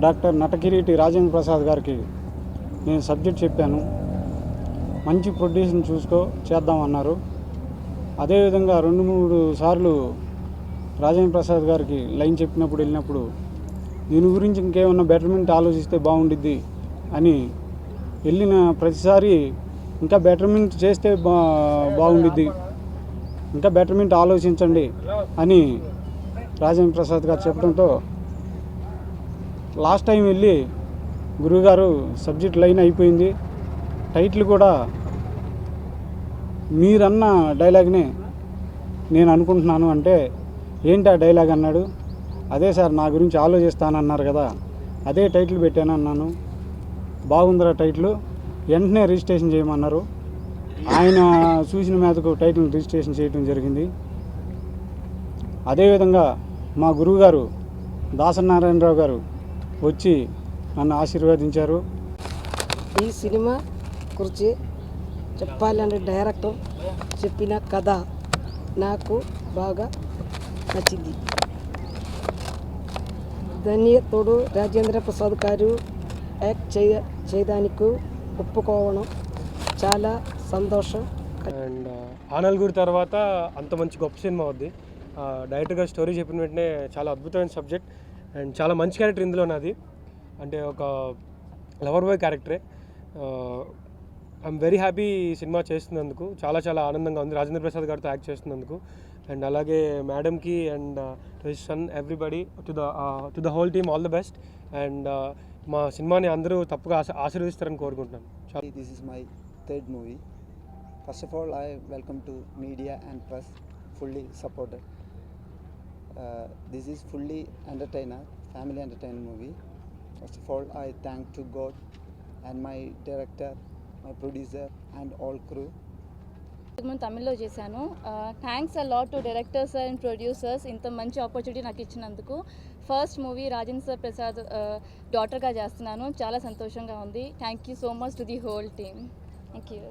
Doctor నటకిరీటి Rajendra Prasad గారికి నేను subject చెప్పాను. మంచి ప్రొడ్యూసర్ని చూసుకో చేద్దామన్నారు. అదేవిధంగా 2-3 సార్లు రాజేంద్ర ప్రసాద్ గారికి లైన్ చెప్పినప్పుడు వెళ్ళినప్పుడు దీని గురించి ఇంకేమన్నా బెటర్మెంట్ ఆలోచిస్తే బాగుండిద్ది అని వెళ్ళిన ప్రతిసారి ఇంకా బెటర్మెంట్ చేస్తే బాగుండిద్ది, ఇంకా బెటర్మెంట్ ఆలోచించండి అని రాజేంద్ర ప్రసాద్ గారు చెప్పడంతో లాస్ట్ టైం వెళ్ళి గురువుగారు సబ్జెక్ట్ లైన్ అయిపోయింది, టైటిల్ కూడా మీరన్న డైలాగ్నే నేను అనుకుంటున్నాను అంటే ఏంటి ఆ డైలాగ్ అన్నాడు. అదే సార్ నా గురించి ఆలోచిస్తానన్నారు కదా, అదే టైటిల్ పెట్టాను అన్నాను. బాగుందిరా టైటిల్, వెంటనే రిజిస్ట్రేషన్ చేయమన్నారు. ఆయన చూసిన మీదకు టైటిల్ రిజిస్ట్రేషన్ చేయడం జరిగింది. అదేవిధంగా మా గురువుగారు దాసనారాయణరావు గారు వచ్చి నన్ను ఆశీర్వదించారు. ఈ సినిమా గురించి చెప్పాలంటే డైరెక్టర్ చెప్పిన కథ నాకు బాగా నచ్చింది. తోడు రాజేంద్ర ప్రసాద్ గారు యాక్ట్ చేయడానికి ఒప్పుకోవడం చాలా సంతోషం. అండ్ ఆనల్గూడి తర్వాత అంత మంచి గొప్ప సినిమా అవుద్ది. డైరెక్టర్ గారు స్టోరీ చెప్పిన వెంటనే చాలా అద్భుతమైన సబ్జెక్ట్ అండ్ చాలా మంచి క్యారెక్టర్ ఇందులో నాది. అంటే ఒక లవర్ బాయ్ క్యారెక్టరే. ఐఎమ్ వెరీ హ్యాపీ సినిమా చేస్తున్నందుకు. చాలా చాలా ఆనందంగా ఉంది రాజేంద్ర ప్రసాద్ గారితో యాక్ట్ చేస్తున్నందుకు. అండ్ అలాగే మేడంకి and to his son everybody to the whole team all the best. And మా సినిమాని అందరూ తప్పగా ఆశీర్వదిస్తారని కోరుకుంటున్నాను. This is my third movie. First of all, I welcome to media and press, fully supported. This is fully entertainer, family entertainer movie. First of all, I thank to God and my director, my producer and all crew. తమిళ్లో చేశాను. Thanks a lot to directors and producers ఇంత మంచి opportunity నాకు ఇచ్చినందుకు. First movie Rajendra Prasad డాటర్గా చేస్తున్నాను. చాలా సంతోషంగా ఉంది. Thank you so much to the whole team. Thank you.